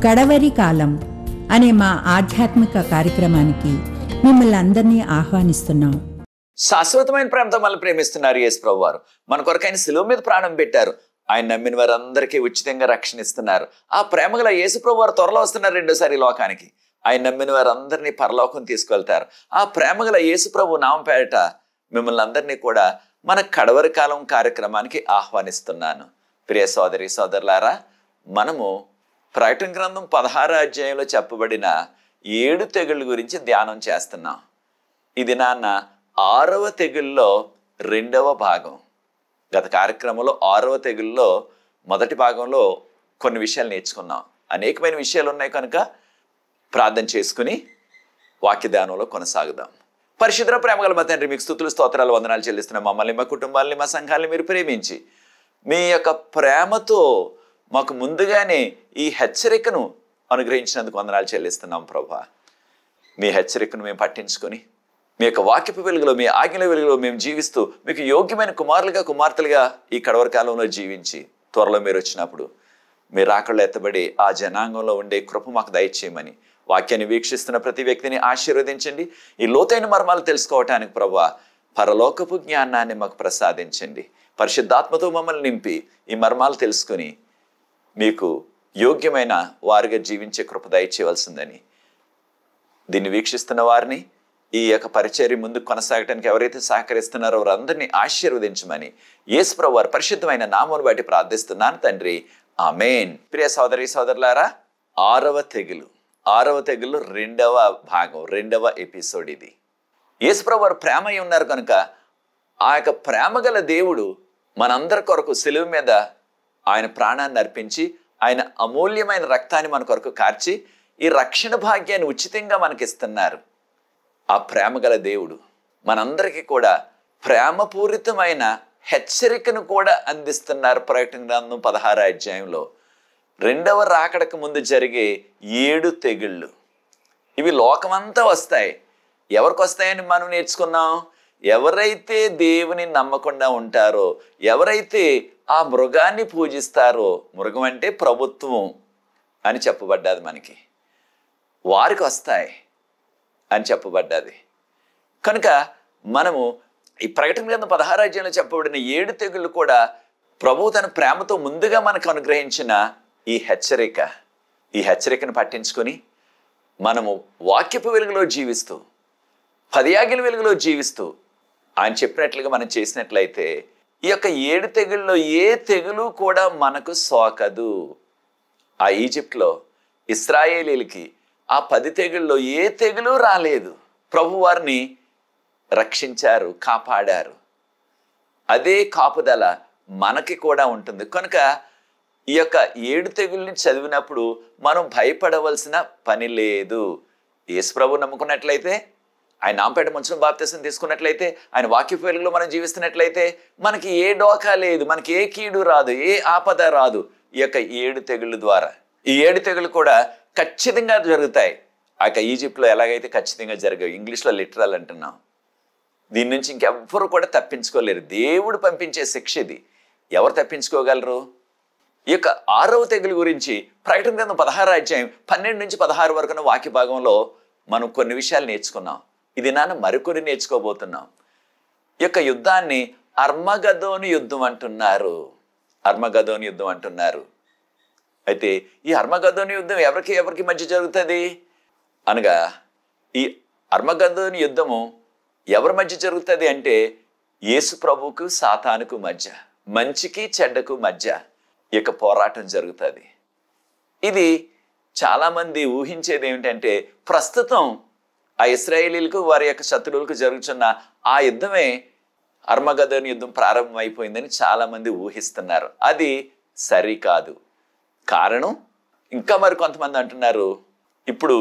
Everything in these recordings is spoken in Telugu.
కడవరి కాలం అనే మా ఆధ్యాత్మిక కార్యక్రమానికి మిమ్మల్ని అందరినీ ఆహ్వానిస్తున్నాం. శాశ్వతమైన ప్రేమతో మనల్ని ప్రేమిస్తున్నారు యేసు ప్రభు వారు. మన కొరకు ఆయన శిలువ మీద ప్రాణం పెట్టారు. ఆయన నమ్మిన వారందరికీ ఉచితంగా రక్షణ ఇస్తున్నారు. ఆ ప్రేమగల యేసు ప్రభు వారు త్వరలో వస్తున్నారు రెండోసారి లోకానికి. ఆయన నమ్మిన వారందరినీ పరలోకం తీసుకువెళ్తారు. ఆ ప్రేమగల యేసు ప్రభు నామం పేరిట మిమ్మల్ని అందరినీ కూడా మన కడవరి కాలం కార్యక్రమానికి ఆహ్వానిస్తున్నాను. ప్రియ సోదరి సోదరులారా, మనము ప్రకటన గ్రంథం 16వ అధ్యాయంలో చెప్పబడిన 7 తెగుళ్ళ గురించి ధ్యానం చేస్తున్నాం. ఇది నాన్న 6వ తెగుల్లో 2వ భాగం. గత కార్యక్రమంలో 6వ తెగుల్లో మొదటి భాగంలో కొన్ని విషయాలు నేర్చుకున్నాం. అనేకమైన విషయాలు ఉన్నాయి కనుక ప్రార్థన చేసుకుని వాక్య ధ్యానంలో కొనసాగుదాం. పరిశుద్ధ ప్రేమగల మా తండ్రి, మీకు స్తుతులు స్తోత్రాలు వందనాలు చెల్లిస్తున్నాం. మమ్మల్ని, మా కుటుంబాలని, మా సంఘాలని మీరు ప్రేమించి మీ యొక్క ప్రేమతో మాకు ముందుగానే ఈ హెచ్చరికను అనుగ్రహించినందుకు వందనాలు చెల్లిస్తున్నాం ప్రభా. మీ హెచ్చరికను మేము పట్టించుకొని మీ యొక్క వాక్యపు వెలుగులో, మీ ఆజ్ఞల వెలుగులో మేము జీవిస్తూ మీకు యోగ్యమైన కుమారులుగా కుమార్తెలుగా ఈ కడవరి కాలంలో జీవించి త్వరలో మీరు వచ్చినప్పుడు మీరు ఆకళ్ళు ఎత్తబడి ఆ జనాంగంలో ఉండే కృప మాకు దయచేయమని వాక్యాన్ని వీక్షిస్తున్న ప్రతి వ్యక్తిని ఆశీర్వదించండి. ఈ లోతైన మర్మాలు తెలుసుకోవటానికి ప్రభా పరలోకపు జ్ఞానాన్ని మాకు ప్రసాదించండి. పరిశుద్ధాత్మతో మమ్మల్ని నింపి ఈ మర్మాలు తెలుసుకుని మీకు యోగ్యమైన వారిగా జీవించే కృప దయచేయవలసిందని, దీన్ని వీక్షిస్తున్న వారిని ఈ యొక్క పరిచర్య ముందుకు కొనసాగటానికి ఎవరైతే సహకరిస్తున్నారో వారందరినీ ఆశీర్వదించమని యేసు ప్రభువు వారి పరిశుద్ధమైన నామమును బట్టి ప్రార్థిస్తున్నాను తండ్రి, ఆమేన్. ప్రియ సోదరి సోదరులారా, 6వ తెగులు 2వ భాగం, 2వ ఎపిసోడ్ ఇది. యేసు ప్రభువు వారు ప్రేమ అయి ఉన్నారు కనుక ఆ యొక్క ప్రేమ గల దేవుడు మనందరి కొరకు శిలువ మీద ఆయన ప్రాణాన్ని అర్పించి ఆయన అమూల్యమైన రక్తాన్ని మన కొరకు కార్చి ఈ రక్షణ భాగ్యాన్ని ఉచితంగా మనకిస్తున్నారు. ఆ ప్రేమ గల దేవుడు మనందరికీ కూడా ప్రేమపూరితమైన హెచ్చరికను కూడా అందిస్తున్నారు. ప్రకటన గ్రంథం 16వ అధ్యాయంలో 2వ రాకడకు ముందు జరిగే 7 తెగుళ్ళు. ఇవి లోకమంతా వస్తాయి. ఎవరికి వస్తాయని మనం నేర్చుకున్నాం? ఎవరైతే దేవుని నమ్మకుండా ఉంటారో, ఎవరైతే ఆ మృగాన్ని పూజిస్తారో, మృగం అంటే ప్రభుత్వం అని చెప్పబడ్డది మనకి, వారికి వస్తాయి అని చెప్పబడ్డది. కనుక మనము ఈ ప్రకటన గ్రంథం 16వ అధ్యాయంలో చెప్పబడిన 7 తెగుళ్ళు కూడా ప్రభువు తన ప్రేమతో ముందుగా మనకు అనుగ్రహించిన ఈ హెచ్చరికను పట్టించుకొని మనము వాక్యపు వెలుగులో జీవిస్తూ, 10 ఆజ్ఞల వెలుగులో జీవిస్తూ ఆయన చెప్పినట్లుగా మనం చేసినట్లయితే ఈ యొక్క 7 తెగుల్లో ఏ తెగులు కూడా మనకు సోకదు. ఆ ఈజిప్ట్లో ఇశ్రాయేలీలకి ఆ 10 తెగుల్లో ఏ తెగులు రాలేదు. ప్రభు వారిని రక్షించారు, కాపాడారు. అదే కాపుదల మనకి కూడా ఉంటుంది. కనుక ఈ యొక్క 7 తెగుల్ని చదివినప్పుడు మనం భయపడవలసిన పని లేదు. యేసు ప్రభు నమ్ముకున్నట్లయితే, ఆయన నామపేట ముంచడం బాప్తిసం తీసుకున్నట్లయితే, ఆయన వాక్యపు వెలుగులో మనం జీవిస్తున్నట్లయితే మనకి ఏ డోకా లేదు, మనకి ఏ కీడు రాదు, ఏ ఆపద రాదు ఈ యొక్క 7 తెగుళ్ళ ద్వారా. ఈ 7 తెగులు కూడా ఖచ్చితంగా జరుగుతాయి. ఆ యొక్క ఈజిప్ట్లో ఎలాగైతే ఖచ్చితంగా జరిగాయి, ఇంగ్లీష్లో లిటరల్ అంటున్నాం. దీని నుంచి ఇంకెవ్వరు కూడా తప్పించుకోలేరు. దేవుడు పంపించే శిక్ష ఇది. ఎవరు తప్పించుకోగలరు? ఈ యొక్క 6వ తెగులు గురించి ప్రకటన గ్రంథం 16వ అధ్యాయం 12 నుంచి 16 వరకున్న వాక్య భాగంలో మనం కొన్ని విషయాలు నేర్చుకున్నాం. ఇది మరికొన్ని నేర్చుకోబోతున్నాం. ఈ యొక్క యుద్ధాన్ని అర్మగదోను యుద్ధం అంటున్నారు. అయితే ఈ అర్మగదోను యుద్ధం ఎవరికి మధ్య జరుగుతుంది అనగా, ఈ అర్మగదోను యుద్ధము ఎవరి మధ్య జరుగుతుంది అంటే యేసు ప్రభువుకు సాతానుకు మధ్య, మంచికి చెడ్డకు మధ్య ఈ యొక్క పోరాటం జరుగుతుంది. ఇది చాలామంది ఊహించేది ఏమిటంటే ప్రస్తుతం ఆ ఇశ్రాయేలీలకు వారి యొక్క శత్రువులకు జరుగుతున్న ఆ యుద్ధమే అర్మగదోను యుద్ధం ప్రారంభమైపోయిందని చాలామంది ఊహిస్తున్నారు. అది సరికాదు. కారణం, ఇంకా మరి కొంతమంది అంటున్నారు ఇప్పుడు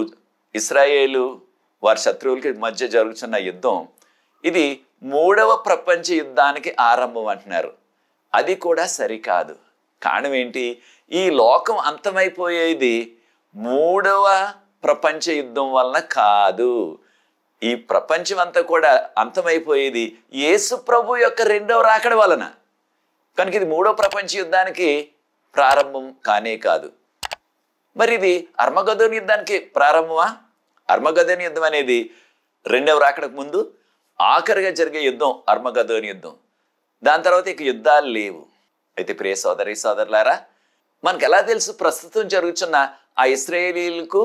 ఇశ్రాయేలు వారి శత్రువులకి మధ్య జరుగుతున్న యుద్ధం ఇది 3వ ప్రపంచ యుద్ధానికి ఆరంభం అంటున్నారు. అది కూడా సరికాదు. కారణం ఏంటి? ఈ లోకం అంతమైపోయేది 3వ ప్రపంచ యుద్ధం వలన కాదు. ఈ ప్రపంచం అంతా కూడా అంతమైపోయేది యేసు ప్రభు యొక్క 2వ రాకడ వలన. కనుక ఇది 3వ ప్రపంచ యుద్ధానికి ప్రారంభం కానే కాదు. మరి ఇది అర్మగదోను యుద్ధానికి ప్రారంభమా? అర్మగదోను యుద్ధం అనేది రెండవ రాకడకు ముందు ఆఖరిగా జరిగే యుద్ధం అర్మగదోను యుద్ధం. దాని తర్వాత ఇక యుద్ధాలు లేవు. అయితే ప్రియ సోదరి సోదరులారా, మనకు ఎలా తెలుసు ప్రస్తుతం జరుగుతున్న ఆ ఇశ్రాయేలీలకు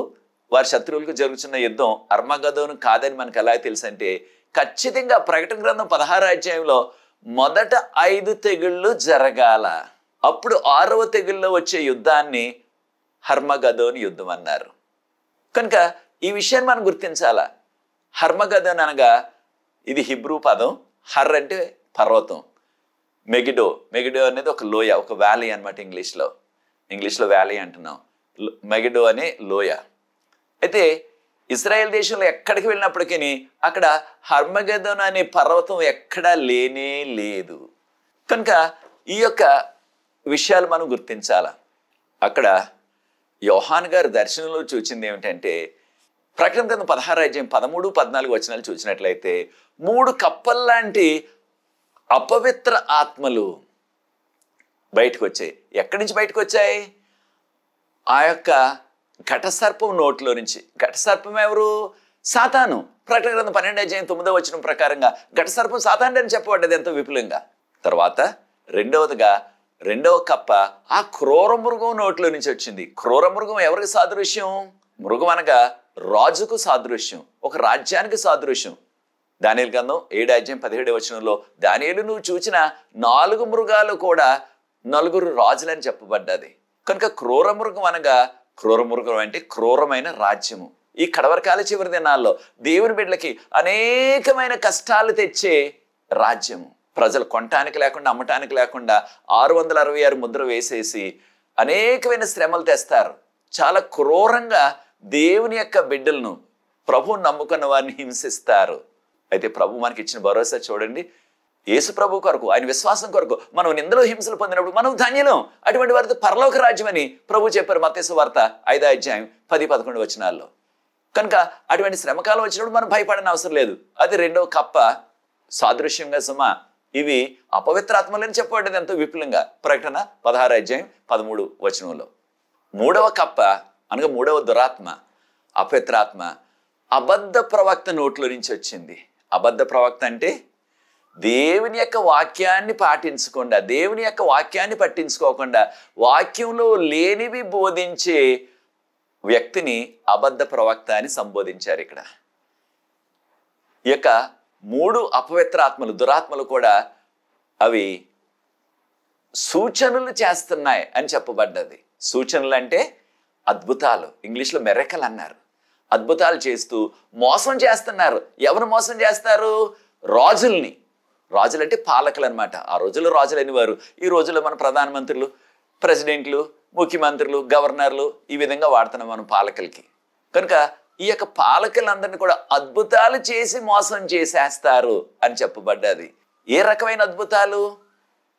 వారి శత్రువులకు జరుగుతున్న యుద్ధం అర్మగదోను కాదని మనకు ఎలా తెలుసు అంటే, ఖచ్చితంగా ప్రకటన గ్రంథం 16వ అధ్యాయంలో మొదట 5 తెగుళ్ళు జరగాల, అప్పుడు 6వ తెగుల్లో వచ్చే యుద్ధాన్ని హర్మగదోను యుద్ధం అన్నారు. కనుక ఈ విషయాన్ని మనం గుర్తించాలా. హర్మగదోన్ అనగా ఇది హిబ్రూ పదం. హర్ అంటే పర్వతం, మెగిడో అనేది ఒక లోయ, ఒక వ్యాలీ అనమాట. ఇంగ్లీష్లో వ్యాలీ అంటున్నాం, మెగిడో అనే లోయ. అయితే ఇజ్రాయెల్ దేశంలో ఎక్కడికి వెళ్ళినప్పటికీ అక్కడ హర్మగదోన్ అనే పర్వతం ఎక్కడా లేనే లేదు. కనుక ఈ యొక్క విషయాలు మనం గుర్తించాల. అక్కడ యోహాను గారు దర్శనంలో చూచింది ఏమిటంటే, ప్రకటన గ్రంథం 16వ అధ్యాయం 13, 14 వచనాలు చూసినట్లయితే 3 కప్పల్లాంటి అపవిత్ర ఆత్మలు బయటకు వచ్చాయి. ఎక్కడి నుంచి బయటకు వచ్చాయి? ఆ యొక్క ఘటసర్పం నోట్లో నుంచి. ఘటసర్పం ఎవరు? సాతాను. ప్రకటన గ్రంథం 12వ అధ్యాయం 9వ వచనం ప్రకారంగా ఘటసర్పం సాతాను అని చెప్పబడ్డది ఎంతో విపులంగా. తర్వాత రెండవ కప్ప ఆ క్రూర మృగం నోట్లో నుంచి వచ్చింది. క్రూర మృగం ఎవరికి సాదృశ్యం? మృగం అనగా రాజుకు సాదృశ్యం, ఒక రాజ్యానికి సాదృశ్యం. దానియేలు గ్రంథం 7వ అధ్యాయం 17వ వచనంలో దానియేలు నువ్వు చూచిన 4 మృగాలు కూడా 4 రాజులని చెప్పబడ్డది. కనుక క్రూర మృగం అనగా, క్రూర మృగం అంటే క్రూరమైన రాజ్యము. ఈ కడవరకాల చివరి దినాల్లో దేవుని బిడ్డలకి అనేకమైన కష్టాలు తెచ్చే రాజ్యము. ప్రజలు కొనటానికి లేకుండా, అమ్మటానికి లేకుండా 666 ముద్ర వేసేసి అనేకమైన శ్రమలు తెస్తారు. చాలా క్రూరంగా దేవుని యొక్క బిడ్డలను, ప్రభువుని నమ్ముకున్న వారిని హింసిస్తారు. అయితే ప్రభు మనకి ఇచ్చిన భరోసా చూడండి. యేసు ప్రభు కొరకు, ఆయన విశ్వాసం కొరకు మనం నిందలో హింసలు పొందినప్పుడు మనం ధన్యులం. అటువంటి వారితో పరలోక రాజ్యం అని ప్రభు చెప్పారు మత్తయి సువార్త 5వ అధ్యాయం 10-11 వచనాల్లో. కనుక అటువంటి శ్రమకాలం వచ్చినప్పుడు మనం భయపడని అవసరం లేదు. అది రెండవ కప్ప సాదృశ్యంగా సుమా. ఇవి అపవిత్రాత్మలని చెప్పబడ్డది ఎంతో విపులంగా ప్రకటన 16వ అధ్యాయం 13 వచనంలో. మూడవ కప్ప అనగా మూడవ దురాత్మ, అపవిత్రాత్మ, అబద్ధ ప్రవక్త నోట్లో నుంచి వచ్చింది. అబద్ధ ప్రవక్త అంటే దేవుని యొక్క వాక్యాన్ని పాటించకుండా, దేవుని యొక్క వాక్యాన్ని పట్టించుకోకుండా వాక్యంలో లేనివి బోధించే వ్యక్తిని అబద్ధ ప్రవక్త అని సంబోధించారు ఇక్కడ. ఈ యొక్క 3 అపవిత్ర ఆత్మలు, దురాత్మలు కూడా అవి సూచనలు చేస్తున్నాయి అని చెప్పబడ్డది. సూచనలు అంటే అద్భుతాలు, ఇంగ్లీష్లో మెరకల్ అన్నారు. అద్భుతాలు చేస్తూ మోసం చేస్తున్నారు. ఎవరు మోసం చేస్తారు? రాజుల్ని. రాజులంటే పాలకులు అనమాట. ఆ రోజుల్లో రాజులని వారు. ఈ రోజుల్లో మన ప్రధానమంత్రులు, ప్రెసిడెంట్లు, ముఖ్యమంత్రులు, గవర్నర్లు ఈ విధంగా వాడుతున్నాం మనం పాలకులకి. కనుక ఈ యొక్క పాలకులందరినీ కూడా అద్భుతాలు చేసి మోసం చేసేస్తారు అని చెప్పబడ్డది. ఏ రకమైన అద్భుతాలు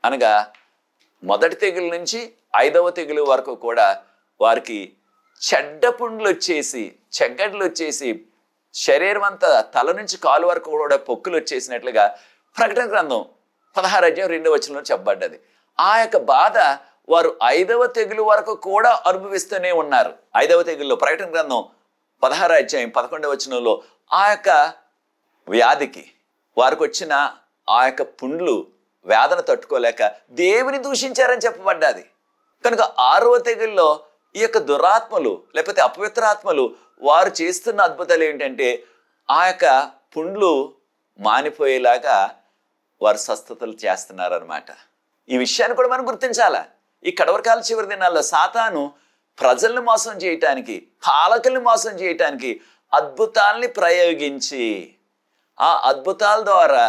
అనగా మొదటి తెగులు నుంచి 5వ తెగులు వరకు కూడా వారికి చెడ్డ పుండ్లు వచ్చేసి, చెగ్గడ్లు వచ్చేసి, శరీరం అంతా తల నుంచి కాలు వరకు కూడా పొక్కులు వచ్చేసినట్లుగా ప్రకటన గ్రంథం 16వ అధ్యాయం 2వ వచనంలో చెప్పబడ్డది. ఆ యొక్క బాధ వారు 5వ తెగులు వరకు కూడా అనుభవిస్తూనే ఉన్నారు. 5వ తెగుల్లో ప్రకటన గ్రంథం 16వ అధ్యాయం 11వ వచనంలో ఆ యొక్క వ్యాధికి వారికి వచ్చిన ఆ యొక్క పుండ్లు వేదన తట్టుకోలేక దేవుని దూషించారని చెప్పబడ్డది. కనుక 6వ తెగుల్లో ఈ యొక్క దురాత్మలు లేకపోతే అపవిత్రాత్మలు వారు చేస్తున్న అద్భుతాలు ఏంటంటే ఆ యొక్క పుండ్లు మానిపోయేలాగా వారు స్వస్థతలు చేస్తున్నారనమాట. ఈ విషయాన్ని కూడా మనం గుర్తించాలా. ఈ కడవరకాల చివరి దినాల్లో సాతాను ప్రజల్ని మోసం చేయటానికి, పాలకుల్ని మోసం చేయటానికి అద్భుతాల్ని ప్రయోగించి ఆ అద్భుతాల ద్వారా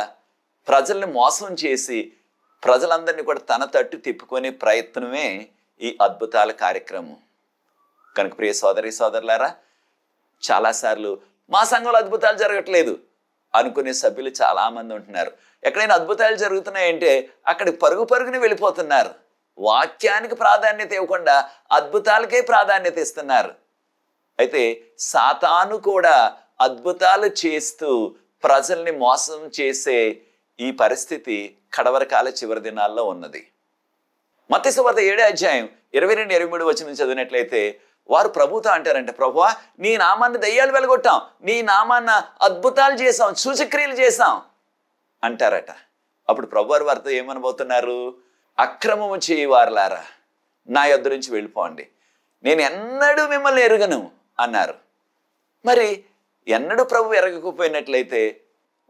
ప్రజల్ని మోసం చేసి ప్రజలందరినీ కూడా తన తట్టు తిప్పుకునే ప్రయత్నమే ఈ అద్భుతాల కార్యక్రమం. కనుక ప్రియ సోదరి సోదరులారా, చాలాసార్లు మా సంఘంలో అద్భుతాలు జరగట్లేదు అనుకునే సభ్యులు చాలామంది ఉంటున్నారు. ఎక్కడైనా అద్భుతాలు జరుగుతున్నాయంటే అక్కడికి పరుగుని వెళ్ళిపోతున్నారు. వాక్యానికి ప్రాధాన్యత ఇవ్వకుండా అద్భుతాలకే ప్రాధాన్యత ఇస్తున్నారు. అయితే సాతాను కూడా అద్భుతాలు చేస్తూ ప్రజల్ని మోసం చేసే ఈ పరిస్థితి కడవరకాల చివరి దినాల్లో ఉన్నది. మత్తయి సువార్త 7వ అధ్యాయం 22-23 వచనం చదివినట్లయితే వారు ప్రభుతో అంటారంటే, ప్రభువా నీ నామాన్ని దయ్యాలు వెలగొట్టాం, నీ నామాన్న అద్భుతాలు చేసాం, సూచక్రియలు చేసాం అంటారట. అప్పుడు ప్రభువారు వారితో ఏమనబోతున్నారు? అక్రమము చేయవారులారా నా యొద్ద నుంచి వెళ్ళిపోండి, నేను ఎన్నడూ మిమ్మల్ని ఎరుగను అన్నారు. మరి ఎన్నడూ ప్రభు ఎరగకపోయినట్లయితే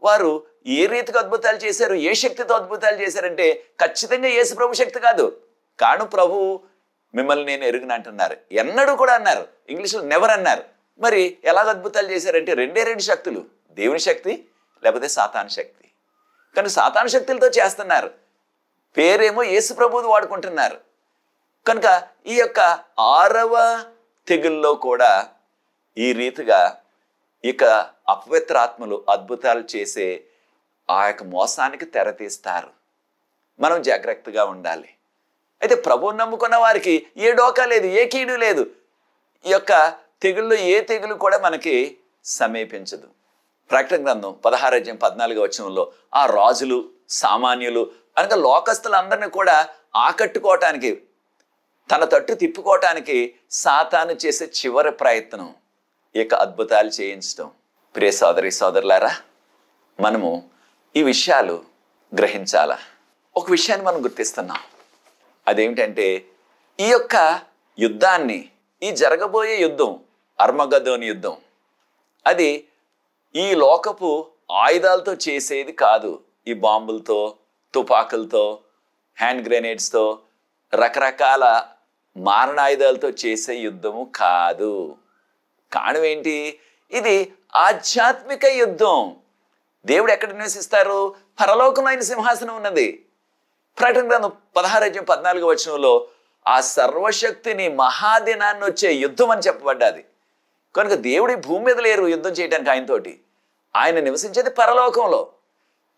వారు ఏ రీతిగా అద్భుతాలు చేశారు, ఏ శక్తితో అద్భుతాలు చేశారంటే ఖచ్చితంగా యేసు ప్రభు శక్తి కాదు. కాను ప్రభు మిమ్మల్ని నేను ఎరుగును అంటున్నారు. ఎన్నడూ కూడా అన్నారు, ఇంగ్లీష్లో నెవర్ అన్నారు. మరి ఎలాగ అద్భుతాలు చేశారంటే రెండు శక్తులు, దేవుని శక్తి లేకపోతే సాతాను శక్తి. కానీ సాతాను శక్తులతో చేస్తున్నారు, పేరేమో యేసు ప్రభువుది వాడుకుంటున్నారు. కనుక ఈ యొక్క 6వ తెగుల్లో కూడా ఈ రీతిగా ఇక అపవిత్రాత్మలు అద్భుతాలు చేసే ఆ యొక్క మోసానికి తెరతీస్తారు. మనం జాగ్రత్తగా ఉండాలి. అయితే ప్రభువుని నమ్ముకున్న వారికి ఏ డోకా లేదు, ఏ కీడు లేదు. ఈ యొక్క తెగుళ్ళు ఏ తెగులు కూడా మనకి సమీపించదు. ప్రకటన గ్రంథం 16:14 ఆ రాజులు సామాన్యులు అనగా లోకస్తులందరినీ కూడా ఆకట్టుకోవటానికి, తన తట్టు తిప్పుకోవటానికి సాతాను చేసే చివరి ప్రయత్నం ఇక అద్భుతాలు చేయించడం. ప్రియ సోదరి సోదరులారా, మనము ఈ విషయాలు గ్రహించాలా. ఒక విషయాన్ని మనం గుర్తిస్తున్నాం, అదేమిటంటే ఈ యొక్క యుద్ధాన్ని, ఈ జరగబోయే యుద్ధం అర్మగద్దోని యుద్ధం, అది ఈ లోకపు ఆయుధాలతో చేసేది కాదు. ఈ బాంబులతో, తుపాకులతో, హ్యాండ్ గ్రెనేడ్స్తో, రకరకాల మారణాయుధాలతో చేసే యుద్ధము కాదు. కారణం ఏంటి? ఇది ఆధ్యాత్మిక యుద్ధం. దేవుడు ఎక్కడ నివసిస్తారు? పరలోకంలో ఆయన సింహాసనం ఉన్నది. ప్రకటన గ్రంథం 16:14 ఆ సర్వశక్తిని మహాదినాన్ని వచ్చే యుద్ధం అని చెప్పబడ్డది. కనుక దేవుడి భూమి మీద లేరు యుద్ధం చేయడానికి ఆయనతోటి. ఆయన నివసించేది పరలోకంలో.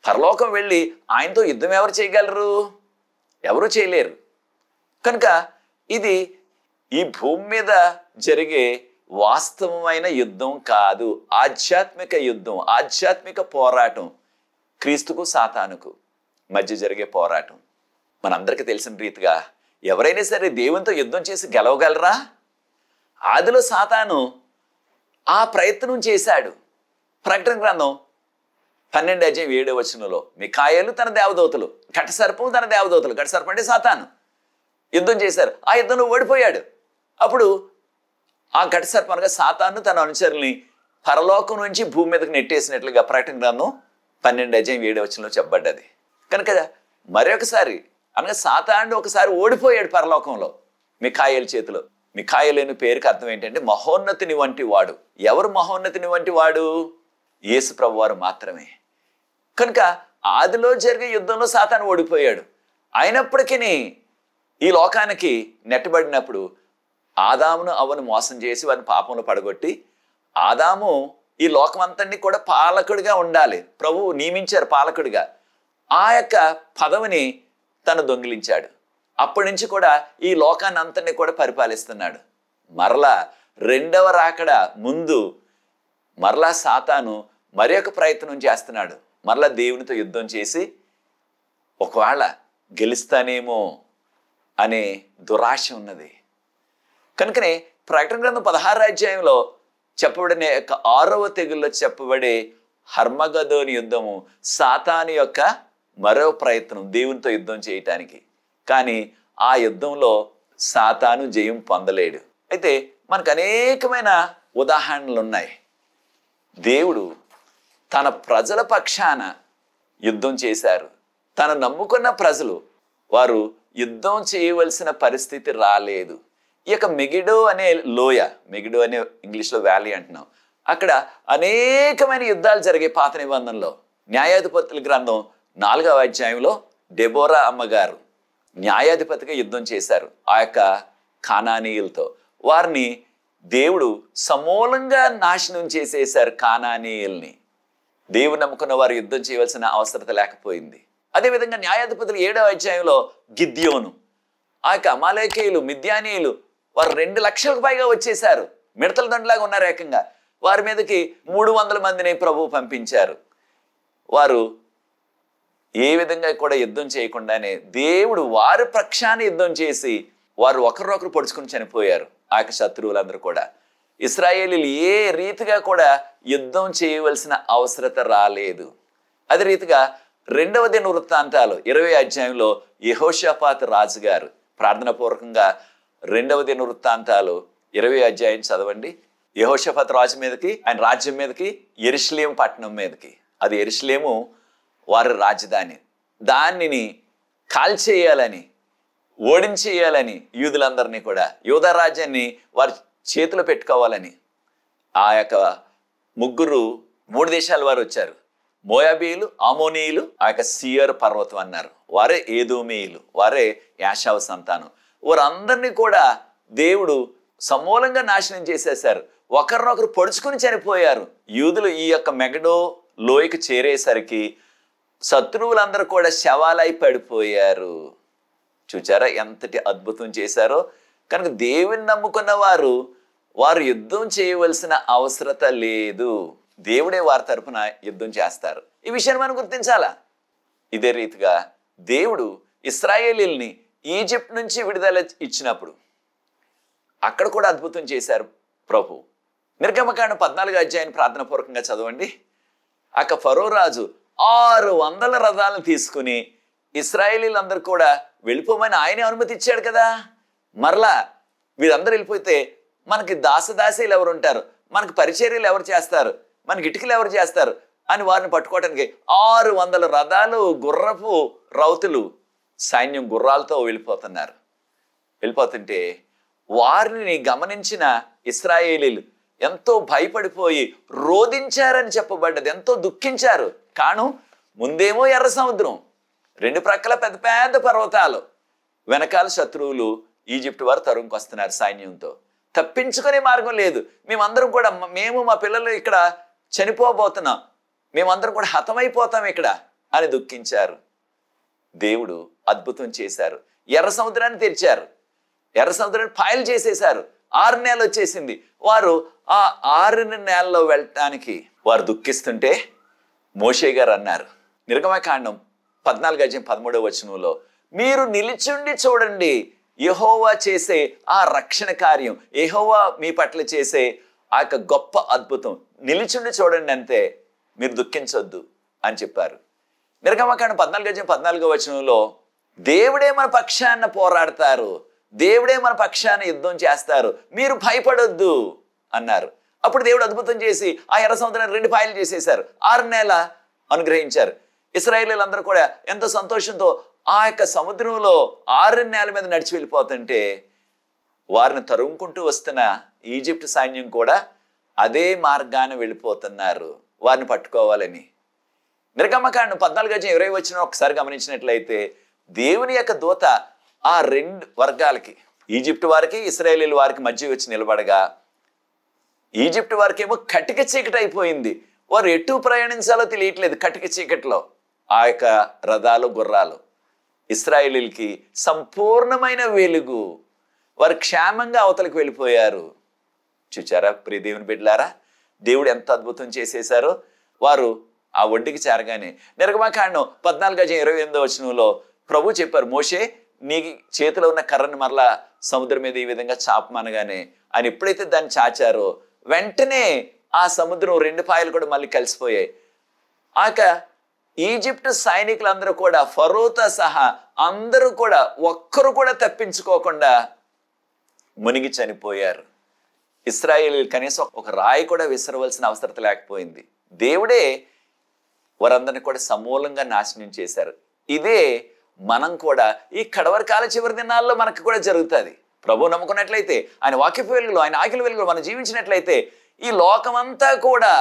పరలోకం వెళ్ళి ఆయనతో యుద్ధం ఎవరు చేయగలరు? ఎవరు చేయలేరు. కనుక ఇది ఈ భూమి మీద జరిగే వాస్తవమైన యుద్ధం కాదు, ఆధ్యాత్మిక యుద్ధం, ఆధ్యాత్మిక పోరాటం. క్రీస్తుకు సాతానుకు మధ్య జరిగే పోరాటం. మనందరికీ తెలిసిన రీతిగా ఎవరైనా సరే దేవునితో యుద్ధం చేసి గెలవగలరా? ఆదిలో సాతాను ఆ ప్రయత్నం చేశాడు. ప్రకటన గ్రంథం 12:7 మిఖాయేలు తన దేవదూతలు, ఘటసర్పం తన దేవదూతలు, ఘటసర్పం అంటే సాతాను, యుద్ధం చేశారు. ఆ యుద్ధంలో ఓడిపోయాడు. అప్పుడు ఆ ఘటసర్పం అనగా సాతాను తన అనుచరుల్ని పరలోకం నుంచి భూమి మీదకి నెట్టేసినట్లుగా ప్రకటన గ్రంథం 12:7 చెప్పబడ్డది. కనుక మరొకసారి అనగా సాతాను ఒకసారి ఓడిపోయాడు పరలోకంలో మిఖాయేలు చేతిలో. మిఖాయేలు అనే పేరుకి అర్థం ఏంటంటే మహోన్నతిని వంటి వాడు. ఎవరు మహోన్నతిని వంటి వాడు? యేసు ప్రభువారు మాత్రమే. కనుక ఆదిలో జరిగే యుద్ధంలో సాతాను ఓడిపోయాడు. అయినప్పటికీ ఈ లోకానికి నెట్టబడినప్పుడు ఆదామును అవ్వను మోసం చేసి వారిని పాపంలో పడగొట్టి, ఆదాము ఈ లోకం అంతటినీ కూడా పాలకుడిగా ఉండాలి, ప్రభువు నియమించారు పాలకుడిగా. ఆ యొక్క పదవిని తను దొంగిలించాడు. అప్పటి నుంచి కూడా ఈ లోకాన్ని అంతటినీ కూడా పరిపాలిస్తున్నాడు. మరలా రెండవ రాకడ ముందు మరలా సాతాను మరి ఒక ప్రయత్నం చేస్తున్నాడు. మరలా దేవునితో యుద్ధం చేసి ఒకవేళ గెలుస్తానేమో అనే దురాశ ఉన్నది. కనుకనే ప్రకటన గ్రంథం 16 చెప్పబడిన యొక్క 6వ తెగుల్లో చెప్పబడే హర్మగదోని యుద్ధము సాతాను యొక్క మరో ప్రయత్నం దేవునితో యుద్ధం చేయటానికి. కానీ ఆ యుద్ధంలో సాతాను జయం పొందలేడు. అయితే మనకు అనేకమైన ఉదాహరణలు ఉన్నాయి. దేవుడు తన ప్రజల పక్షాన యుద్ధం చేశారు. తను నమ్ముకున్న ప్రజలు వారు యుద్ధం చేయవలసిన పరిస్థితి రాలేదు. ఈ యొక్క మెగిడో అనే లోయ, మెగిడో అనే ఇంగ్లీష్లో వ్యాలీ అంటున్నాం, అక్కడ అనేకమైన యుద్ధాలు జరిగే పాత నిబంధనలో. న్యాయాధిపతుల గ్రంథం 4వ డెబోరా అమ్మగారు న్యాయాధిపతిగా యుద్ధం చేశారు ఆ యొక్క కానానీయులతో. వారిని దేవుడు సమూలంగా నాశనం చేసేశారు. కానానీయుల్ని దేవుడు నమ్ముకున్న వారు యుద్ధం చేయవలసిన అవసరత లేకపోయింది. అదేవిధంగా న్యాయాధిపతులు 7వ గిద్యోను, ఆ యొక్క అమాలేకీయులు, మిద్యానీయులు వారు 2 లక్షలకు పైగా వచ్చేశారు. మిడతల దండలాగా ఉన్నారు. ఏకంగా వారి మీదకి 300 మందిని ప్రభువు పంపించారు. వారు ఏ విధంగా కూడా యుద్ధం చేయకుండానే దేవుడు వారి పక్షాన్ని యుద్ధం చేసి వారు ఒకరినొకరు పొడుచుకుని చనిపోయారు. ఆ యొక్క శత్రువులందరూ కూడా. ఇశ్రాయేలీలు ఏ రీతిగా కూడా యుద్ధం చేయవలసిన అవసరత రాలేదు. అదే రీతిగా 2వ దినవృత్తాంతాలు 20వ అధ్యాయంలో యెహోషాపాతు రాజుగారు ప్రార్థనాపూర్వకంగా 2వ దినవృత్తాంతాలు 20వ అధ్యాయం చదవండి. యెహోషాపాతు రాజు మీదకి, ఆయన రాజ్యం మీదకి, యెరూషలేము పట్టణం మీదకి, అది యెరూషలేము వారి రాజధాని, దానిని కాల్చేయాలని, ఓడించేయాలని యూదులందరినీ కూడా, యూదా రాజ్యాన్ని వారి చేతిలో పెట్టుకోవాలని ఆ యొక్క 3 దేశాల వారు వచ్చారు. మోయాబీయులు, అమోనీయులు, ఆ యొక్క సియర్ పర్వతం అన్నారు, వారే ఏదోమీయులు, వారే యాషావు సంతానం. వారందరినీ కూడా దేవుడు సమూలంగా నాశనం చేసేశారు. ఒకరినొకరు పొడుచుకుని చనిపోయారు. యూదులు ఈ యొక్క మెగడో లోయకు చేరేసరికి శత్రువులందరూ కూడా శవాలై పడిపోయారు. చూచారా ఎంతటి అద్భుతం చేశారో. కనుక దేవుని నమ్ముకున్న వారు యుద్ధం చేయవలసిన అవసరత లేదు. దేవుడే వారి తరపున యుద్ధం చేస్తారు. ఈ విషయాన్ని మనం గుర్తించాలా. ఇదే రీతిగా దేవుడు ఇశ్రాయేలీల్ని ఈజిప్ట్ నుంచి విడుదల ఇచ్చినప్పుడు అక్కడ కూడా అద్భుతం చేశారు ప్రభు. నిర్గమకాండం 14వ అధ్యాయాన్ని ప్రార్థనాపూర్వకంగా చదవండి. అక్క ఫరో రాజు 600 రథాలను తీసుకుని ఇశ్రాయేలీలందరూ కూడా వెళ్ళిపోమని ఆయనే అనుమతి ఇచ్చాడు కదా. మరలా వీరందరూ వెళ్ళిపోతే మనకి దాసదాసీలు ఎవరు ఉంటారు, మనకి పరిచర్యలు ఎవరు చేస్తారు, మనకి ఇటుకలు ఎవరు చేస్తారు అని వారిని పట్టుకోవడానికి 600 రథాలు, గుర్రపు రౌతులు, సైన్యం గుర్రాలతో వెళ్ళిపోతుంటే వారిని గమనించిన ఇశ్రాయేలీలు ఎంతో భయపడిపోయి రోదించారని చెప్పబడ్డది. ఎంతో దుఃఖించారు. కారణం ముందేమో ఎర్ర సముద్రం, 2 ప్రక్కల పెద్ద పెద్ద పర్వతాలు, వెనకాల శత్రువులు ఈజిప్ట్ వారు తరుముకొస్తున్నారు సైన్యంతో. తప్పించుకునే మార్గం లేదు. మేమందరం కూడా, మేము మా పిల్లలు ఇక్కడ చనిపోబోతున్నాం, మేమందరం కూడా హతమైపోతాం ఇక్కడ అని దుఃఖించారు. దేవుడు అద్భుతం చేశారు. ఎర్ర సముద్రాన్ని తెరిచారు, ఎర్ర సముద్రాన్ని పాయలు చేసేశారు. 6 నెలలు వచ్చేసింది. వారు ఆ 6 నెలల్లో వెళ్ళటానికి వారు దుఃఖిస్తుంటే మోషే గారు అన్నారు, నిర్గమకాండం 14వ అధ్యాయం 13వ వచనంలో, మీరు నిలిచుండి చూడండి యెహోవా చేసే ఆ రక్షణ కార్యం, యెహోవా మీ పట్ల చేసే ఆ యొక్క గొప్ప అద్భుతం, నిలిచుండి చూడండి అంతే, మీరు దుఃఖించొద్దు అని చెప్పారు. నిర్గమకాండం 14వ అధ్యాయం 14వ వచనంలో, దేవుడే మన పక్షాన పోరాడతారు, దేవుడే మన పక్షాన యుద్ధం చేస్తారు, మీరు భయపడొద్దు అన్నారు. అప్పుడు దేవుడు అద్భుతం చేసి ఆ ఎర్ర సముద్రాన్ని 2 పాయలు చేసేశారు. 6 నెలల అనుగ్రహించారు. ఇశ్రాయేలీలందరూ కూడా ఎంతో సంతోషంతో ఆ యొక్క సముద్రంలో 6 నెలల మీద నడిచి వెళ్ళిపోతుంటే వారిని తరుముకుంటూ వస్తున్న ఈజిప్ట్ సైన్యం కూడా అదే మార్గాన్ని వెళ్ళిపోతున్నారు వారిని పట్టుకోవాలని. నిర్గమకాండం 14వ అధ్యాయం 20వ వచనం ఒకసారి గమనించినట్లయితే, దేవుని యొక్క దూత ఆ 2 వర్గాలకి, ఈజిప్ట్ వారికి ఇశ్రాయేలీల వారికి మధ్య వచ్చి నిలబడగా, ఈజిప్ట్ వారికి ఏమో కటిక చీకటి అయిపోయింది. వారు ఎటు ప్రయాణించాలో తెలియట్లేదు కటిక చీకటిలో ఆ యొక్క రథాలు, గుర్రాలు. ఇశ్రాయేలీలకి సంపూర్ణమైన వెలుగు, వారు క్షేమంగా అవతలకు వెళ్ళిపోయారు. చూచారా ప్రియ దేవుని బిడ్డలారా, దేవుడు ఎంత అద్భుతం చేసేశారో. వారు ఆ ఒడ్డుకి చేరగానే నిర్గమకాండం 14వ అధ్యాయం 28వ వచనంలో ప్రభు చెప్పారు, మోషే నీ చేతిలో ఉన్న కర్రని మరలా సముద్రం మీద ఈ విధంగా చాపమనగానే ఆయన ఎప్పుడైతే దాన్ని చాచారో వెంటనే ఆ సముద్రం 2 పాయలు కూడా మళ్ళీ కలిసిపోయాయి. ఆక ఈజిప్ట్ సైనికులందరూ కూడా, ఫరోతో సహా అందరూ కూడా ఒక్కరు కూడా తప్పించుకోకుండా మునిగి చనిపోయారు. ఇశ్రాయేలీలు కనీసం ఒక రాయి కూడా విసరవలసిన అవసరం లేకపోయింది. దేవుడే వారందరినీ కూడా సమూలంగా నాశనం చేశారు. ఇదే మనం కూడా ఈ కడవరి కాల చివరి దినాల్లో మనకు కూడా జరుగుతుంది. ప్రభు నమ్ముకున్నట్లయితే, ఆయన వాక్యపు వెలుగులో, ఆయన ఆకలి వెలుగులో మనం జీవించినట్లయితే, ఈ లోకమంతా కూడా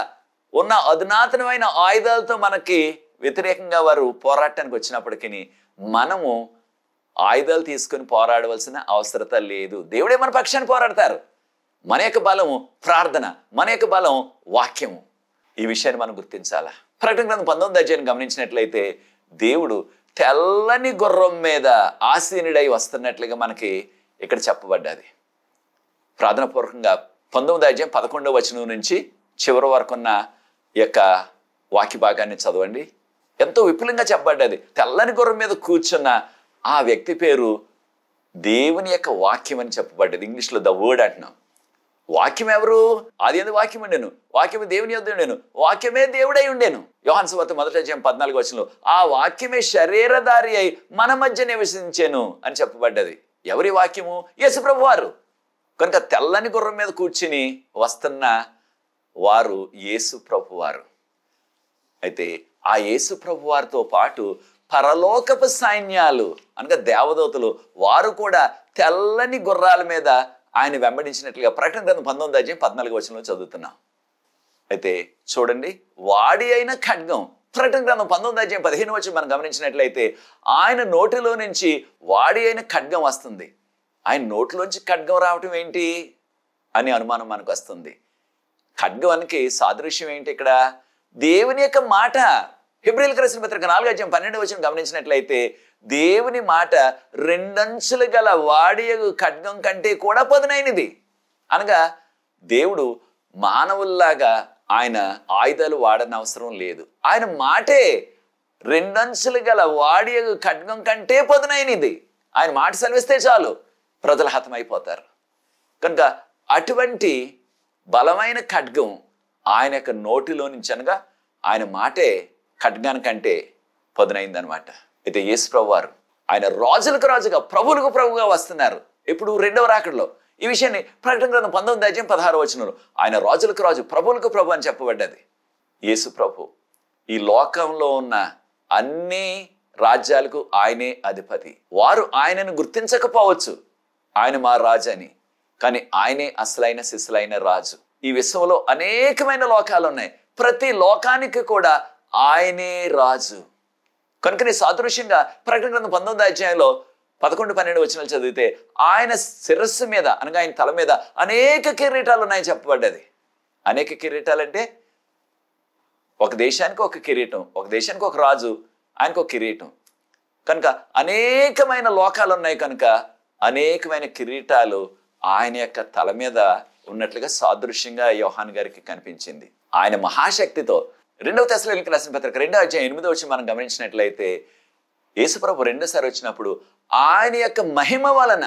ఉన్న అధునాతనమైన ఆయుధాలతో మనకి వ్యతిరేకంగా వారు పోరాటానికి వచ్చినప్పటికీ మనము ఆయుధాలు తీసుకుని పోరాడవలసిన అవసరత లేదు. దేవుడే మన పక్షాన్ని పోరాడతారు. మన యొక్క బలము ప్రార్థన, మన యొక్క బలం వాక్యము. ఈ విషయాన్ని మనం గుర్తించాలా. ప్రకటన గ్రంథం 19వ అధ్యాయాన్ని గమనించినట్లయితే, దేవుడు తెల్లని గుర్రం మీద ఆసీనుడై వస్తున్నట్లుగా మనకి ఇక్కడ చెప్పబడ్డది. ప్రార్థనాపూర్వకంగా 19వ అధ్యాయం 11వ వచనం నుంచి చివరి వరకు ఉన్న యొక్క వాక్య భాగాన్ని చదవండి. ఎంతో విపులంగా చెప్పబడ్డది. తెల్లని గుర్రం మీద కూర్చున్న ఆ వ్యక్తి పేరు దేవుని యొక్క వాక్యం అని చెప్పబడ్డది. ఇంగ్లీష్లో ద వర్డ్ అంటున్నాం. వాక్యం ఎవరు? ఆది యందు వాక్యం ఉండెను, వాక్యమే దేవుని యొద్ద ఉండెను, వాక్యమే దేవుడై ఉండెను. యోహాను సువార్త 1:14 ఆ వాక్యమే శరీరధారి అయి మన మధ్య నివసించెను అని చెప్పబడ్డది. ఎవరి వాక్యము? యేసు ప్రభువారు. కనుక తెల్లని గుర్రం మీద కూర్చుని వస్తున్న వారు యేసు ప్రభువారు. అయితే ఆ యేసు ప్రభువారితో పాటు పరలోకపు సైన్యాలు అనగా దేవదూతలు వారు కూడా తెల్లని గుర్రాల మీద ఆయన వెంబడించినట్లుగా ప్రకటన గ్రంథం 19:14 చదువుతున్నాం. అయితే చూడండి, వాడి అయిన ఖడ్గం ప్రకటన గ్రంథం 19:15 మనం గమనించినట్లయితే ఆయన నోటిలో నుంచి వాడి అయిన ఖడ్గం వస్తుంది. ఆయన నోటిలోంచి ఖడ్గం రావటం ఏంటి అని అనుమానం మనకు వస్తుంది. ఖడ్గానికి సాదృశ్యం ఏంటి ఇక్కడ? దేవుని యొక్క మాట. హెబ్రీయులకు రాసిన పత్రిక 4:12 గమనించినట్లయితే దేవుని మాట రెండంచులు గల వాడియగు ఖడ్గం కంటే కూడా పదునైనది. అనగా దేవుడు మానవుల్లాగా ఆయన ఆయుధాలు వాడనవసరం లేదు. ఆయన మాటే రెండంచులు గల వాడియగు ఖడ్గం కంటే పదునైనది. ఆయన మాట సెలవిస్తే చాలు ప్రజలు హతమైపోతారు. కనుక అటువంటి బలమైన ఖడ్గం ఆయన యొక్క నోటిలో నుంచి, అనగా ఆయన మాటే ఖడ్గానికంటే పదునైందనమాట. అయితే యేసు ప్రభువారు ఆయన రాజులకు రాజుగా ప్రభువులకు ప్రభువుగా వస్తున్నారు. ఇప్పుడు రెండవ రాకడలో ఈ విషయాన్ని ప్రకటన గ్రంథం 19:16 ఆయన రాజులకు రాజు ప్రభువులకు ప్రభు అని చెప్పబడ్డది. యేసు ప్రభు ఈ లోకంలో ఉన్న అన్ని రాజ్యాలకు ఆయనే అధిపతి. వారు ఆయనను గుర్తించకపోవచ్చు, ఆయన మా రాజు అని, కానీ ఆయనే అసలైన సిసలైన రాజు. ఈ విశ్వంలో అనేకమైన లోకాలు ఉన్నాయి, ప్రతి లోకానికి కూడా ఆయనే రాజు. కనుకనే సాదృశ్యంగా ప్రకటన గ్రంథం 19:11-12 చదివితే ఆయన శిరస్సు మీద అనగా ఆయన తల మీద అనేక కిరీటాలు ఉన్నాయని చెప్పబడ్డది. అనేక కిరీటాలంటే ఒక దేశానికి ఒక కిరీటం, ఒక దేశానికి ఒక రాజు, ఆయనకు ఒక కిరీటం. కనుక అనేకమైన లోకాలు ఉన్నాయి కనుక అనేకమైన కిరీటాలు ఆయన యొక్క తల మీద ఉన్నట్లుగా సాదృశ్యంగా యోహాను గారికి కనిపించింది. ఆయన మహాశక్తితో 2వ తెస్సలోనికీయులకు రాసిన పత్రిక 2:8 మనం గమనించినట్లయితే యేసుప్రభు రెండోసారి వచ్చినప్పుడు ఆయన యొక్క మహిమ వలన,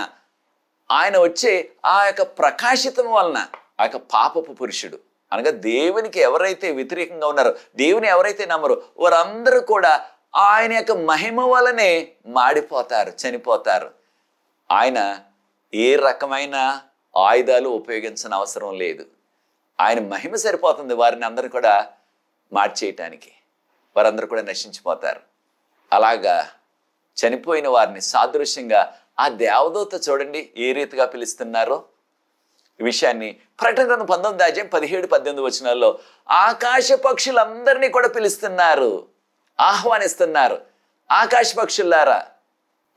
ఆయన వచ్చే ఆ యొక్క ప్రకాశితం వలన ఆ యొక్క పాపపు పురుషుడు అనగా దేవునికి ఎవరైతే వ్యతిరేకంగా ఉన్నారో, దేవుని ఎవరైతే నమ్మరో వారందరూ కూడా ఆయన యొక్క మహిమ వలనే మాడిపోతారు, చనిపోతారు. ఆయన ఏ రకమైన ఆయుధాలు ఉపయోగించని అవసరం లేదు. ఆయన మహిమ సరిపోతుంది వారిని అందరూ కూడా మార్చేయటానికి. వారందరూ కూడా నశించిపోతారు. అలాగా చనిపోయిన వారిని సాదృశ్యంగా ఆ దేవదూత చూడండి ఏ రీతిగా పిలుస్తున్నారో. ఈ విషయాన్ని ప్రకటన గ్రంథం 19:17-18 ఆకాశ పక్షులందరినీ కూడా పిలుస్తున్నారు, ఆహ్వానిస్తున్నారు. ఆకాశ పక్షులారా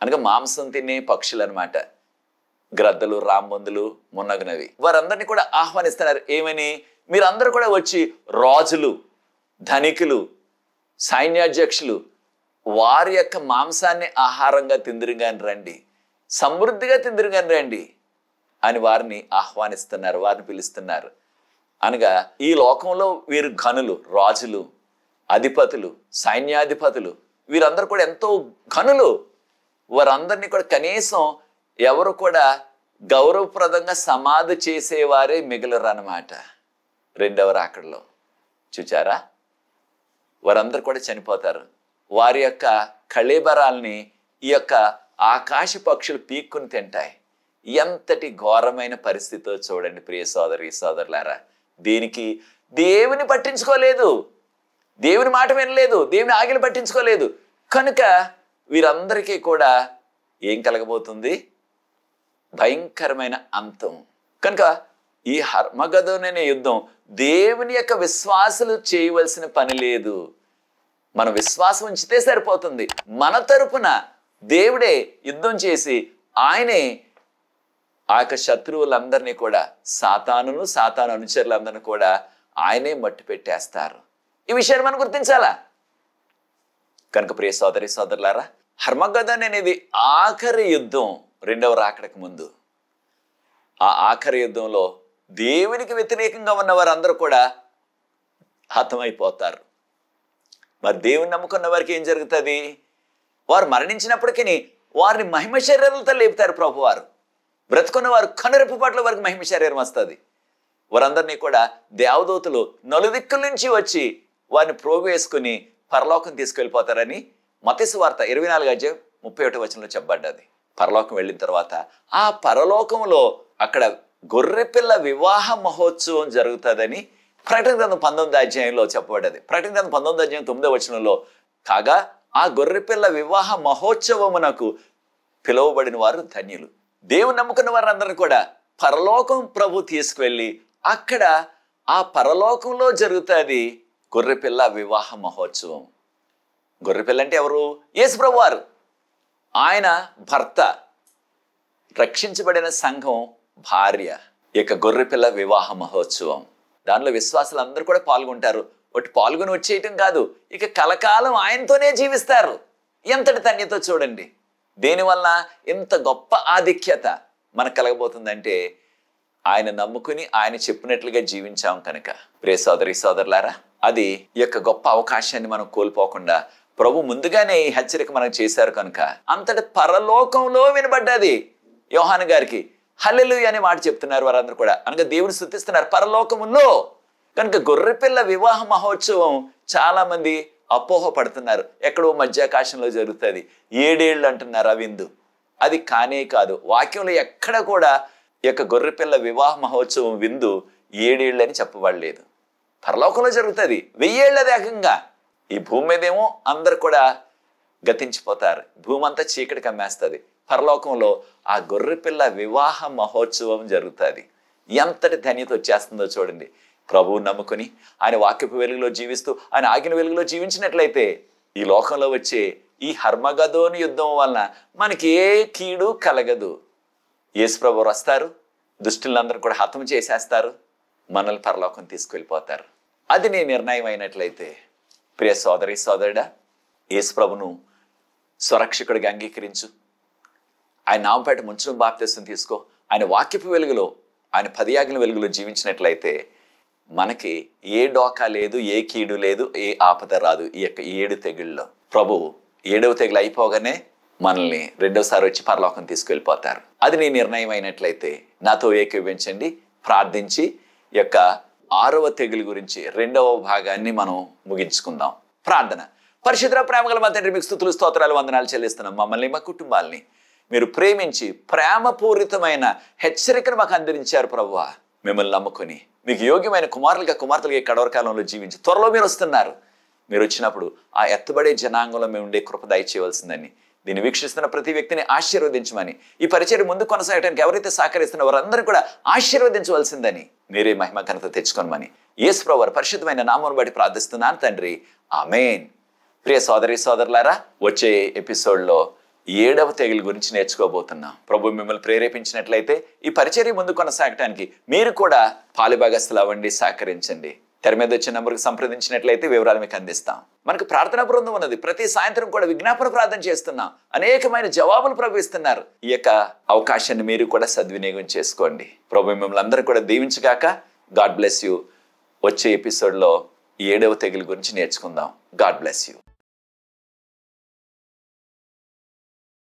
అనగా మాంసం తినే పక్షులు అనమాట, గ్రద్దలు, రాంబొందులు మున్నగునవి. వారందరినీ కూడా ఆహ్వానిస్తున్నారు. ఏమని? మీరందరూ కూడా వచ్చి రాజులు, ధనికులు, సైన్యాధ్యక్షులు వారి యొక్క మాంసాన్ని ఆహారంగా తిందిరుగాని రండి, సమృద్ధిగా తిందిరుగాని రండి అని వారిని ఆహ్వానిస్తున్నారు, వారిని పిలుస్తున్నారు. అనగా ఈ లోకంలో వీరు ఘనులు, రాజులు, అధిపతులు, సైన్యాధిపతులు, వీరందరూ కూడా ఎంతో ఘనులు. వారందరినీ కూడా కనీసం ఎవరు కూడా గౌరవప్రదంగా సమాధి చేసేవారే మిగులరు అన్నమాట. రెండవ రాకడలో చూచారా, వారందరూ కూడా చనిపోతారు. వారి యొక్క కళేబరాల్ని ఈ యొక్క ఆకాశ పక్షులు పీక్కుని తింటాయి. ఎంతటి ఘోరమైన పరిస్థితితో చూడండి ప్రియ సోదరి సోదరులారా. దీనికి దేవుని పట్టించుకోలేదు, దేవుని మాట వినలేదు, దేవుని ఆజ్ఞలు పట్టించుకోలేదు. కనుక వీరందరికీ కూడా ఏం కలగబోతుంది? భయంకరమైన అంతం. కనుక ఈ హర్మగదోన్ అనే యుద్ధం దేవుని యొక్క విశ్వాసులు చేయవలసిన పని లేదు. మన విశ్వాసం ఉంచితే సరిపోతుంది. మన తరపున దేవుడే యుద్ధం చేసి ఆయనే ఆ యొక్క శత్రువులందరినీ కూడా, సాతాను అనుచరులందరినీ కూడా ఆయనే మట్టు పెట్టేస్తారు. ఈ విషయాన్ని మనం గుర్తించాలా? కనుక ప్రియ సోదరి సోదరులారా, హర్మగదోన్ అనేది ఆఖరి యుద్ధం రెండవ రాకడకు ముందు. ఆ ఆఖరి యుద్ధంలో దేవునికి వ్యతిరేకంగా ఉన్న వారందరూ కూడా హతమైపోతారు. మరి దేవుని నమ్ముకున్న వారికి ఏం జరుగుతుంది? వారు మరణించినప్పటికీ వారిని మహిమ శరీరాలతో లేపుతారు ప్రభువారు. బ్రతుకున్న వారు కనురెప్పపాట్ల వరకు మహిమ శరీరం వస్తుంది. వారందరినీ కూడా దేవదూతలు నలుదిక్కుల నుంచి వచ్చి వారిని ప్రోగు వేసుకుని పరలోకం తీసుకెళ్ళిపోతారని మత్తయి సువార్త 24:31 చెప్పబడ్డది. పరలోకం వెళ్ళిన తర్వాత ఆ పరలోకంలో అక్కడ గొర్రెపిల్ల వివాహ మహోత్సవం జరుగుతుందని ప్రకటన గ్రంథం 19 చెప్పబడ్డది. ప్రకటన గ్రంథం 19:9 కాగా ఆ గొర్రెపిల్ల వివాహ మహోత్సవమునకు పిలువబడిన వారు ధన్యులు. దేవుని నమ్ముకున్న వారందరూ కూడా పరలోకం ప్రభు తీసుకువెళ్ళి అక్కడ ఆ పరలోకంలో జరుగుతుంది గొర్రెపిల్ల వివాహ మహోత్సవం. గొర్రెపిల్ల అంటే ఎవరు? యేసు ప్రభు వారు. ఆయన భర్త, రక్షించబడిన సంఘం భార్య. ఇక గొర్రెపిల్ల వివాహ మహోత్సవం, దానిలో విశ్వాసులు అందరూ కూడా పాల్గొంటారు. ఒకటి పాల్గొని వచ్చేయటం కాదు, ఇక కలకాలం ఆయనతోనే జీవిస్తారు. ఎంతటి ధన్యత చూడండి. దేనివల్ల ఇంత గొప్ప ఆధిక్యత మనకు కలగబోతుందంటే ఆయన నమ్ముకుని ఆయన చెప్పినట్లుగా జీవించాం కనుక. ప్రియ సోదరి సోదరులారా, అది ఈ యొక్క గొప్ప అవకాశాన్ని మనం కోల్పోకుండా ప్రభు ముందుగానే ఈ హెచ్చరిక మనకు చేశారు కనుక అంతటి పరలోకంలో వినబడ్డది. యోహాను గారికి హల్లెలూయా అనే మాట చెప్తున్నారు వారందరూ కూడా, అనగా దేవుని స్తుతిస్తున్నారు పరలోకములో. కనుక గొర్రెపిల్ల వివాహ మహోత్సవం చాలా మంది అపోహ పడుతున్నారు. ఎక్కడో మధ్యాకాశంలో జరుగుతుంది, 7 ఏళ్ళు అంటున్నారు ఆ విందు. అది కానే కాదు. వాక్యంలో ఎక్కడ కూడా ఈ యొక్క గొర్రెపిల్ల వివాహ మహోత్సవం విందు 7 ఏళ్ళు అని చెప్పబడలేదు. పరలోకంలో జరుగుతుంది 1000 ఏళ్ళది ఏకంగా. ఈ భూమి మీదేమో అందరు కూడా గతించిపోతారు, భూమి అంతా చీకటి కమ్మేస్తుంది. పరలోకంలో ఆ గొర్రెపిల్ల వివాహ మహోత్సవం జరుగుతుంది. ఎంతటి ధన్యత వచ్చేస్తుందో చూడండి. ప్రభువు నమ్ముకుని ఆయన వాక్యపు వెలుగులో జీవిస్తూ ఆయన ఆజ్ఞ వెలుగులో జీవించినట్లయితే ఈ లోకంలో వచ్చే ఈ హర్మగదోని యుద్ధం వలన మనకి ఏ కీడు కలగదు. యేసు ప్రభువు వస్తారు, దుష్టులందరూ కూడా హతం చేసేస్తారు, మనల్ని పరలోకం తీసుకెళ్ళిపోతారు. అది నీ నిర్ణయం అయినట్లయితే ప్రియ సోదరి సోదరుడా, యేసు ప్రభును స్వరక్షకుడిగా అంగీకరించు. ఆయన నామపేట ముంచడం బాప్తిసం తీసుకో. ఆయన వాక్యపు వెలుగులో, ఆయన 10 ఆజ్ఞల వెలుగులో జీవించినట్లయితే మనకి ఏ డోకా లేదు, ఏ కీడు లేదు, ఏ ఆపద రాదు. ఈ యొక్క 7 తెగుళ్ళలో ప్రభు 7వ తెగులు అయిపోగానే మనల్ని 2వసారి వచ్చి పరలోకం తీసుకెళ్ళిపోతారు. అది నీ నిర్ణయం అయినట్లయితే నాతో ఏకీభవించండి, ప్రార్థించి ఈ యొక్క 6వ తెగులు గురించి 2వ భాగాన్ని మనం ముగించుకుందాం. ప్రార్థన. పరిశుద్ధ ప్రేమగల మా తండ్రి, మీకు స్తుతులు స్తోత్రాలు వందనాలు చెల్లిస్తున్నాం. మమ్మల్ని మా కుటుంబాల్ని మీరు ప్రేమించి ప్రేమపూరితమైన హెచ్చరికను మాకు అందించారు ప్రభువా. మిమ్మల్ని నమ్ముకొని మీకు యోగ్యమైన కుమార్తెలుగా కడవరకాలంలో జీవించి త్వరలో మీరు వస్తున్నారు. మీరు వచ్చినప్పుడు ఆ ఎత్తబడే జనాంగంలో మేము ఉండే కృప దయచేయవలసిందని, దీన్ని వీక్షిస్తున్న ప్రతి వ్యక్తిని ఆశీర్వదించమని, ఈ పరిచయం ముందు కొనసాగడానికి ఎవరైతే సహకరిస్తున్న వారందరూ కూడా ఆశీర్వదించవలసిందని, మీరే మహిమ ఘనత తెచ్చుకోమని యేసు ప్రభువు వారి పరిశుద్ధమైన నామమును బట్టి ప్రార్థిస్తున్నాను తండ్రి, ఆమేన్. ప్రియ సోదరి సోదరులారా, వచ్చే ఎపిసోడ్లో 7వ తెగులు గురించి నేర్చుకోబోతున్నాం. ప్రభు మిమ్మల్ని ప్రేరేపించినట్లయితే ఈ పరిచర్య ముందు కొనసాగటానికి మీరు కూడా పాలుభాగస్తులు అవ్వండి, సహకరించండి. తెర మీద వచ్చే నంబర్కి సంప్రదించినట్లయితే వివరాలు మీకు అందిస్తాం. మనకు ప్రార్థనా బృందం ఉన్నది. ప్రతి సాయంత్రం కూడా విజ్ఞాపన ప్రార్థన చేస్తున్నాం. అనేకమైన జవాబులు ప్రభు ఇస్తున్నారు. ఈ యొక్క అవకాశాన్ని మీరు కూడా సద్వినియోగం చేసుకోండి. ప్రభు మిమ్మల్ని అందరూ కూడా దీవించగాక. God bless you. వచ్చే ఎపిసోడ్లో 7వ తెగులు గురించి నేర్చుకుందాం. God bless you.